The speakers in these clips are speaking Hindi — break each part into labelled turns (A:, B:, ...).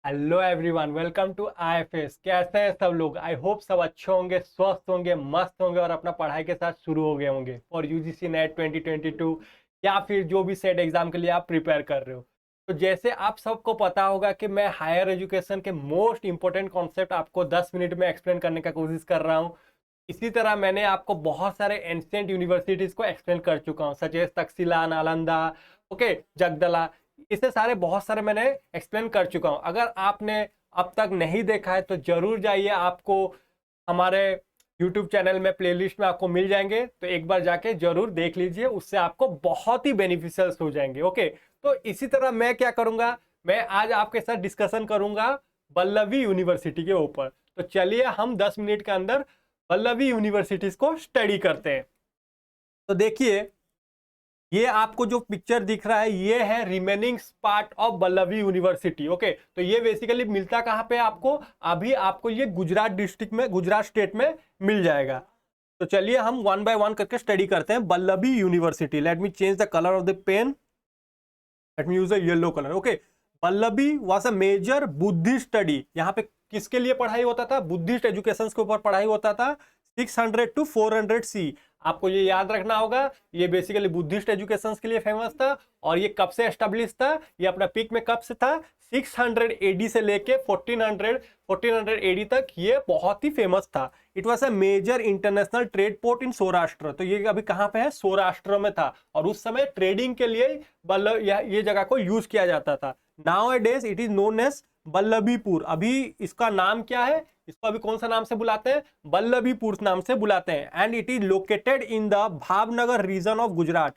A: Hello everyone, welcome to IFS. कैसे हैं सब लोग? आई होप सब अच्छे होंगे, स्वस्थ होंगे, मस्त होंगे और अपना पढ़ाई के साथ शुरू हो गए होंगे और यूजीसी नेट 2022 या फिर जो भी सेट एग्जाम के लिए आप प्रिपेयर कर रहे हो। तो जैसे आप सबको पता होगा कि मैं हायर एजुकेशन के मोस्ट इंपॉर्टेंट कॉन्सेप्ट आपको 10 मिनट में एक्सप्लेन करने का कोशिश कर रहा हूँ। इसी तरह मैंने आपको बहुत सारे एंशिएंट यूनिवर्सिटीज को एक्सप्लेन कर चुका हूँ, such as Takshashila, Nalanda, okay, Jagaddala. इससे सारे बहुत सारे मैंने एक्सप्लेन कर चुका हूं। अगर आपने अब तक नहीं देखा है तो जरूर जाइए, आपको हमारे YouTube चैनल में प्लेलिस्ट में आपको मिल जाएंगे, तो एक बार जाके जरूर देख लीजिए, उससे आपको बहुत ही बेनिफिशियल हो जाएंगे। ओके, तो इसी तरह मैं क्या करूंगा, मैं आज आपके साथ डिस्कशन करूंगा वल्लभी यूनिवर्सिटी के ऊपर। तो चलिए हम 10 मिनट के अंदर वल्लभी यूनिवर्सिटीज को स्टडी करते हैं। तो देखिए, ये आपको जो पिक्चर दिख रहा है ये है remaining part of Vallabhi university. Okay, तो ये बेसिकली मिलता कहाँ पे आपको? अभी आपको ये गुजरात डिस्ट्रिक्ट में, गुजरात स्टेट में मिल जाएगा। तो चलिए हम वन बाय वन करके स्टडी करते हैं Vallabhi university. Let me change the colour of the pen, let me use a yellow colour. Okay, Vallabhi was a major Buddhist study. यहाँ पे किसके लिए पढ़ाई होता था? बुद्धिस्ट एजुकेशन के ऊपर पढ़ाई होता था। 600 टू 400 सी, आपको ये याद रखना होगा। ये बेसिकली बुद्धिस्ट एजुकेशन के लिए फेमस था। और ये कब से एस्टेब्लिश था? ये अपना पीक में कब से था? 600 एडी से लेके 1400 एडी तक ये बहुत ही फेमस था। It was a major international trade port in Saurashtra. तो ये अभी कहाँ पे है? सौराष्ट्र में था। और उस समय ट्रेडिंग के लिए ये जगह को यूज किया जाता था। Nowadays it is known as Vallabhipur. अभी इसका नाम क्या है? इसको अभी कौन सा नाम से बुलाते हैं? वल्लभीपुर नाम से बुलाते हैं। And it is located in the Bhavnagar region of Gujarat.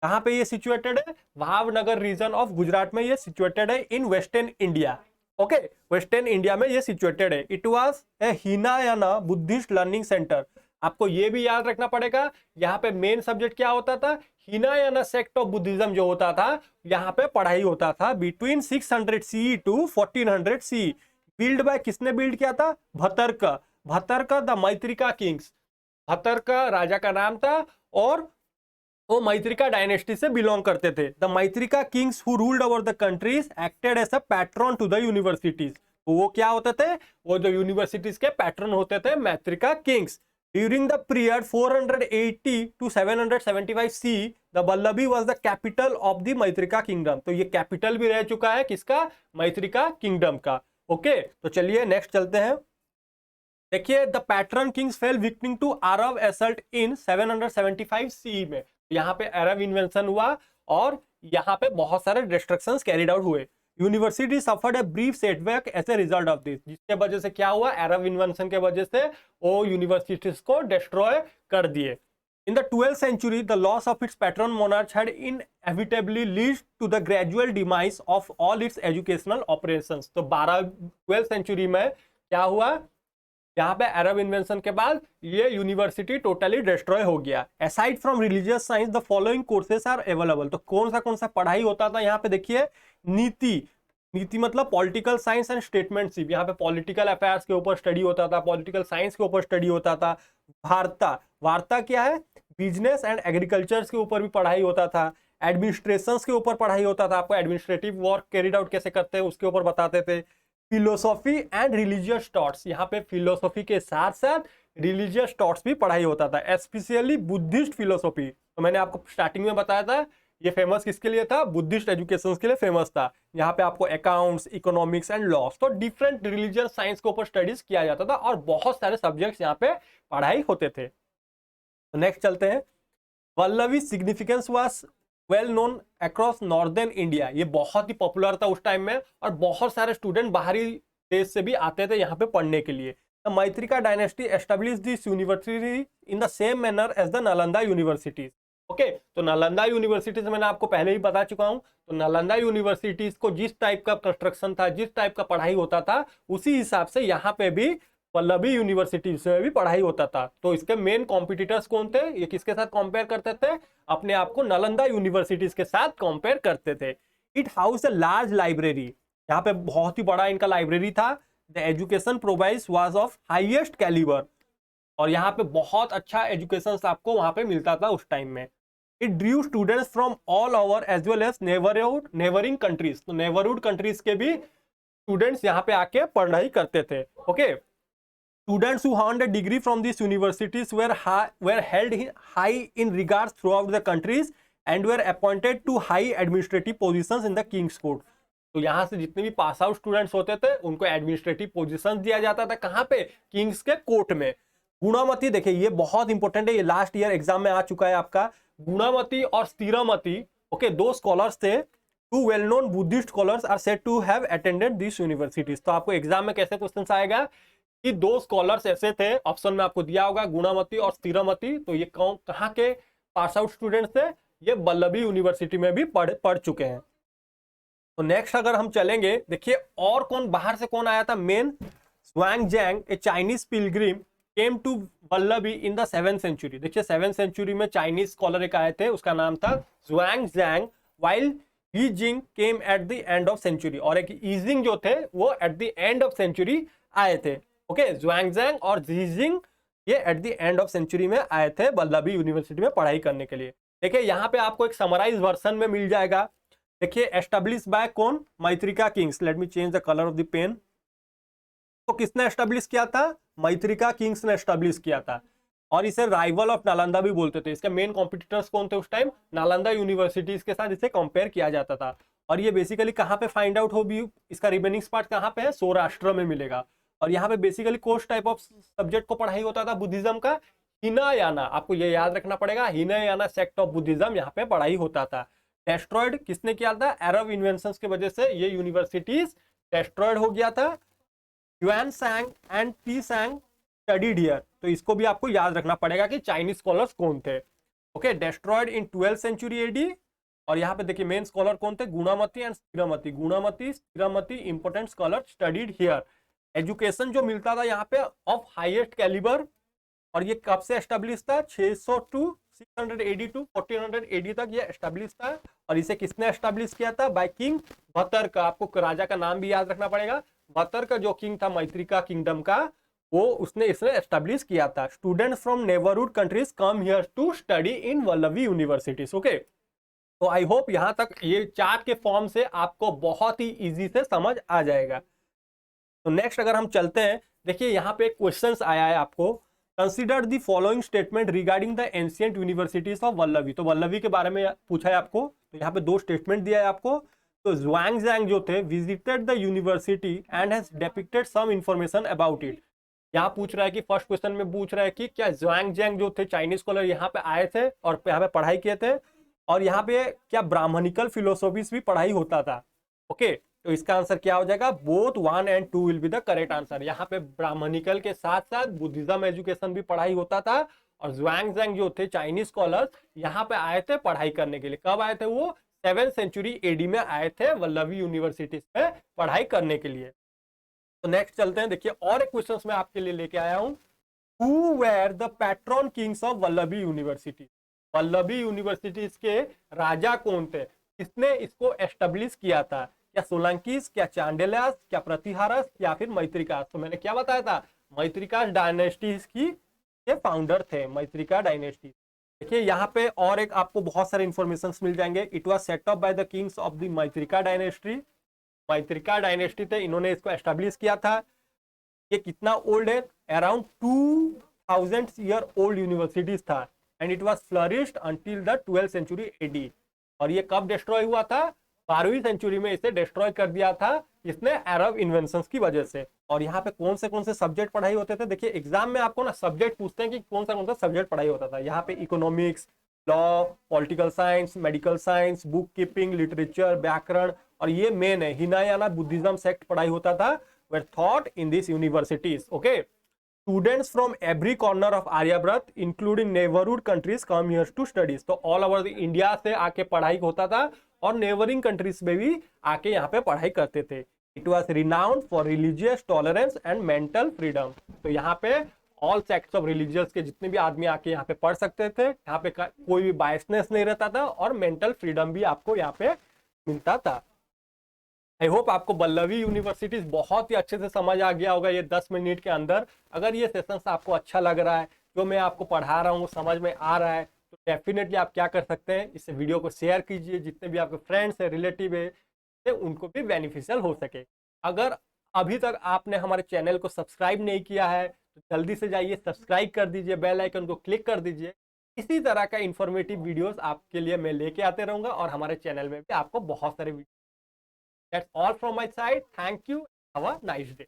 A: कहां पे ये सिचुएटेड है? भावनगर रीजन ऑफ गुजरात में ये सिचुएटेड है, in western India. Okay, western India में ये सिचुएटेड है। It was a Hinayana Buddhist learning centre. आपको ये भी याद रखना पड़ेगा, यहाँ पे मेन सब्जेक्ट क्या होता था? हीनायाना सेक्ट ऑफ बुद्धिज्म जो होता था, यहाँ पे पढ़ाई होता था between 600 C to 1400 C. Build by, किसने बिल्ड किया था? भतर्का। भतर्का द मैत्रिका किंग्स। भतर्का राजा का नाम था और वो मैत्रिका डायनेस्टी से बिलोंग करते थे। The Maitraka kings who ruled over the countries acted as a patron to the universities. तो वो क्या होते थे? वो जो यूनिवर्सिटीज के पैट्रन होते थे, Maitraka kings. During the period 480 to 775 C, the Valabhi was the capital of the Maitraka kingdom. तो ये कैपिटल भी रह चुका है किसका? मैत्रिका किंगडम का। ओके, तो चलिए नेक्स्ट चलते हैं। देखिए, the patron kings fell victim to Arab assault in 775 C में। यहाँ पे अरब इन्वेंशन हुआ और यहाँ पे बहुत सारे डिस्ट्रक्शंस कैरिड आउट हुए। University suffered a brief setback as a result of this. जिसके वजह से क्या हुआ? अरब इन्वेंशन के वजह से वो यूनिवर्सिटीज को डिस्ट्रॉय कर दिए। In the 12th century, the loss of its patron monarch had inevitably led to the gradual demise of all its educational operations. तो 12th सेंचुरी में क्या हुआ? यहाँ पे अरब इन्वेंशन के बाद ये यूनिवर्सिटी टोटली डिस्ट्रॉय हो गया। Aside from religious science the following courses are available. तो कौन सा पढ़ाई होता था यहाँ पे? देखिए, नीति। नीति मतलब पॉलिटिकल साइंस एंड स्टेटमेंटशिप। यहाँ पे पॉलिटिकल अफेयर्स के ऊपर स्टडी होता था, पॉलिटिकल साइंस के ऊपर स्टडी होता था। वार्ता। वार्ता क्या है? बिजनेस एंड एग्रीकल्चर के ऊपर भी पढ़ाई होता था। एडमिनिस्ट्रेशन के ऊपर पढ़ाई होता था, आपको एडमिनिस्ट्रेटिव वर्क कैरिड आउट कैसे करते हैं उसके ऊपर बताते थे। Philosophy and religious thoughts. यहाँ पे फिलोसॉफी के साथ साथ रिलीजियस थॉट्स भी पढ़ाई होता था, स्पेशली बुद्धिस्ट फिलोसॉफी। तो मैंने आपको स्टार्टिंग में बताया था ये फेमस किसके लिए था? बुद्धिस्ट एजुकेशन के लिए फेमस था। यहाँ पे आपको अकाउंट्स, इकोनॉमिक्स एंड लॉस, तो डिफरेंट रिलीजियस साइंस के ऊपर स्टडीज किया जाता था और बहुत सारे सब्जेक्ट्स यहाँ पे पढ़ाई होते थे। तो नेक्स्ट चलते हैं। Vallabhi significance was well known across northern India. ये बहुत ही पॉपुलर था उस टाइम में और बहुत सारे स्टूडेंट बाहरी देश से भी आते थे यहाँ पे पढ़ने के लिए। The Maitraka dynasty establish this university in the same manner as the Nalanda universities. Okay, तो नालंदा यूनिवर्सिटीज मैंने आपको पहले ही बता चुका हूँ। तो नालंदा यूनिवर्सिटीज को जिस टाइप का कंस्ट्रक्शन था, जिस टाइप का पढ़ाई होता था, उसी हिसाब से यहाँ पे भी वल्लभी यूनिवर्सिटी से भी पढ़ाई होता था। तो इसके मेन कॉम्पिटिटर्स कौन थे? ये किसके साथ कंपेयर करते थे? अपने आप को नालंदा यूनिवर्सिटीज के साथ कंपेयर करते थे। It house a large library. यहाँ पे बहुत ही बड़ा इनका लाइब्रेरी था। The education provides was of highest calibre. और यहाँ पे बहुत अच्छा एजुकेशन आपको वहां पे मिलता था उस टाइम में। It drew students from all over as well as neighbourhood neighbouring countries. तो नेबरहुड कंट्रीज के भी स्टूडेंट्स यहाँ पे आके पढ़ाई करते थे। Okay, students who earned a degree from these universities were held high in regards throughout the countries and were appointed to high administrative positions in the king's court। तो यहाँ से जितने भी पास आउट स्टूडेंट्स होते थे उनको एडमिनिस्ट्रेटिव पोजीशंस दिया जाता था। कहाँ पे? किंग्स के कोर्ट में। गुणामती, देखिए ये बहुत इंपॉर्टेंट है, ये लास्ट ईयर एग्जाम में आ चुका है आपका। गुणामती और स्थिरामती, ओके, दो स्कॉलर्स थे। Two well known Buddhist scholars are said to have attended this universities. तो आपको एग्जाम में कैसे क्वेश्चन आएगा कि दो स्कॉलर्स ऐसे थे, ऑप्शन में आपको दिया होगा गुणामती और स्थिरामती। तो ये कहाँ के पास आउट स्टूडेंट्स थे? ये वल्लभी यूनिवर्सिटी में भी पढ़ चुके हैं। तो नेक्स्ट अगर हम चलेंगे, देखिए और कौन बाहर से कौन आया था main. Xuanzang, a Chinese pilgrim, came to Valabhi in the 7th century. देखिए 7th सेंचुरी में चाइनीज स्कॉलर एक आए थे, उसका नाम था Xuanzang, while Yijing came at the end of century. और एक यीजिंग जो थे वो at the end of century आए थे। ओके, ज़ुआंगज़ैंग और यीजिंग ये at the end of century में आए थे वल्लभी यूनिवर्सिटी में पढ़ाई करने के लिए। देखिए यहाँ पे आपको एक समराइज वर्सन में मिल जाएगा। देखिए एस्टेब्लिश बाय कौन? Maitraka kings. Let me change the colour of the pen. तो किसने एस्टेब्लिश किया था? मैत्रिका किंग्स ने एस्टेब्लिश किया था। और इसे राइवल ऑफ नालंदा भी बोलते थे। इसके मेन कॉम्पिटिटर्स कौन थे उस टाइम? नालंदा यूनिवर्सिटीज के साथ इसे कंपेयर किया जाता था। और ये बेसिकली कहाँ पे फाइंड आउट हो भी, इसका रिमेनिंग पार्ट कहाँ पे है? सौराष्ट्र में मिलेगा। और यहाँ पे basically course type of subject को पढ़ाई होता था बुद्धिज्म का, हिनायाना। आपको ये याद रखना पड़ेगा, हिनायाना सेक्ट ऑफ बुद्धिज्म यहाँ पे पढ़ाई होता था। डेस्ट्रॉयड किसने किया था? अरब इन्वेंशंस की वजह से ये यूनिवर्सिटीज डेस्ट्रॉयड हो गया था। ह्यूआनसांग एंड टीसांग स्टडीड हियर। तो इसको भी आपको याद रखना पड़ेगा कि चाइनीज स्कॉलर्स कौन थे। Okay, destroyed in 12th century AD. और यहाँ पे देखिए मेन स्कॉलर कौन थे? Gunamati and Sthiramati. Gunamati, Sthiramati important scholar studied here. Education जो मिलता था यहाँ पे ऑफ हाईएस्ट कैलिबर। और ये कब से एस्टेब्लिश था? 600 टू 680 टू 1480 तक ये एस्टेब्लिश था। और इसे किसने एस्टेब्लिश किया था? By king Bhatarka. आपको राजा का नाम भी याद रखना पड़ेगा। भतर्का जो किंग था मैत्रिका किंगडम का, वो उसने इसने एस्टेब्लिश किया था। Students from neighbourhood countries come here to study in Vallabhi universities. Okay, तो आई होप यहां तक ये चार्ट के फॉर्म से आपको बहुत ही इजी से समझ आ जाएगा। तो नेक्स्ट अगर हम चलते हैं, देखिए यहाँ पे क्वेश्चंस आया है आपको। Consider the following statement regarding the ancient universities of Vallabhi. तो वल्लभी के बारे में पूछा है आपको। तो यहाँ पे दो स्टेटमेंट दिया है आपको। तो ज़ुआंगज़ैंग जो थे visited the university and has depicted some information about it. यहाँ पूछ रहा है कि फर्स्ट क्वेश्चन में पूछ रहा है कि क्या ज़ुआंगज़ैंग जो थे चाइनीज स्कॉलर यहाँ पे आए थे और यहाँ पे पढ़ाई किए थे, और यहाँ पे क्या ब्राह्मणिकल फिलोसॉफीज भी पढ़ाई होता था। ओके, तो इसका आंसर क्या हो जाएगा? Both 1 and 2 will be the correct answer. यहाँ पे ब्राह्मणिकल के साथ साथ बुद्धिज्म एजुकेशन भी पढ़ाई होता था। और ज़ुआंगज़ैंग जो थे चाइनीज स्कॉलर्स यहाँ पे आए थे पढ़ाई करने के लिए। कब आए थे वो? 7th सेंचुरी एडी में आए थे वल्लभी यूनिवर्सिटीज में पढ़ाई करने के लिए। तो नेक्स्ट चलते हैं। देखिए और एक क्वेश्चन मैं आपके लिए लेके आया हूँ। Who were the patron Kings of Vallabhi university. Vallabhi universities के राजा कौन थे? किसने इसको एस्टेब्लिश किया था? क्या सोलंकीस, क्या चांडेलास, क्या प्रतिहारस, या फिर मैत्रिकास? तो मैंने क्या बताया था? मैत्रिकास डायनेस्टीज की ये फाउंडर थे, मैत्रिका डायनेस्टी। देखिए यहाँ पे और एक आपको बहुत सारे इंफॉर्मेशन मिल जाएंगे। It was set up by the kings of the Maitraka dynasty. Maitraka dynasty थे, इन्होंने इसको एस्टेब्लिश किया था। ये कितना ओल्ड है? अराउंड 2000 ईयर ओल्ड यूनिवर्सिटीज था। And it was flourished until the 12th century AD. और ये कब डिस्ट्रॉय हुआ था? 12वीं सेंचुरी में इसे डिस्ट्रॉय कर दिया था इसने अरब इन्वेंशंस की वजह से। और यहाँ पे कौन से सब्जेक्ट पढ़ाई होते थे? देखिए एग्जाम में आपको ना सब्जेक्ट पूछते हैं कि कौन सा सब्जेक्ट पढ़ाई होता था। यहाँ पे economics, law, political science, medical science, book keeping, literature, व्याकरण, और ये मेन है हिनायाना बुद्धिज्म सेक्ट पढ़ाई होता था were taught in these universities. Okay, students from every corner of Aryabharat including neighborhood countries come here to study. तो all over the India से आके पढ़ाई होता था और neighboring countries में भी आके यहाँ पे पढ़ाई करते थे। It was renowned for religious tolerance and mental freedom. तो यहाँ पे ऑल सेक्ट्स ऑफ रिलीजियस के जितने भी आदमी आके यहाँ पे पढ़ सकते थे। यहाँ पे कोई भी बायसनेस नहीं रहता था और मेंटल फ्रीडम भी आपको यहाँ पे मिलता था। आई होप आपको वल्लभी यूनिवर्सिटीज बहुत ही अच्छे से समझ आ गया होगा ये 10 मिनट के अंदर। अगर ये सेशन आपको अच्छा लग रहा है, जो मैं आपको पढ़ा रहा हूँ समझ में आ रहा है, तो डेफिनेटली आप क्या कर सकते हैं, इस वीडियो को शेयर कीजिए। जितने भी आपके फ्रेंड्स है, रिलेटिव है, उनको भी बेनिफिशियल हो सके। अगर अभी तक आपने हमारे चैनल को सब्सक्राइब नहीं किया है तो जल्दी से जाइए सब्सक्राइब कर दीजिए, बेल आइकन को क्लिक कर दीजिए। इसी तरह का इंफॉर्मेटिव वीडियोस आपके लिए मैं लेके आते रहूंगा और हमारे चैनल में भी आपको बहुत सारे video. That's all from my side, thank you, have a nice day.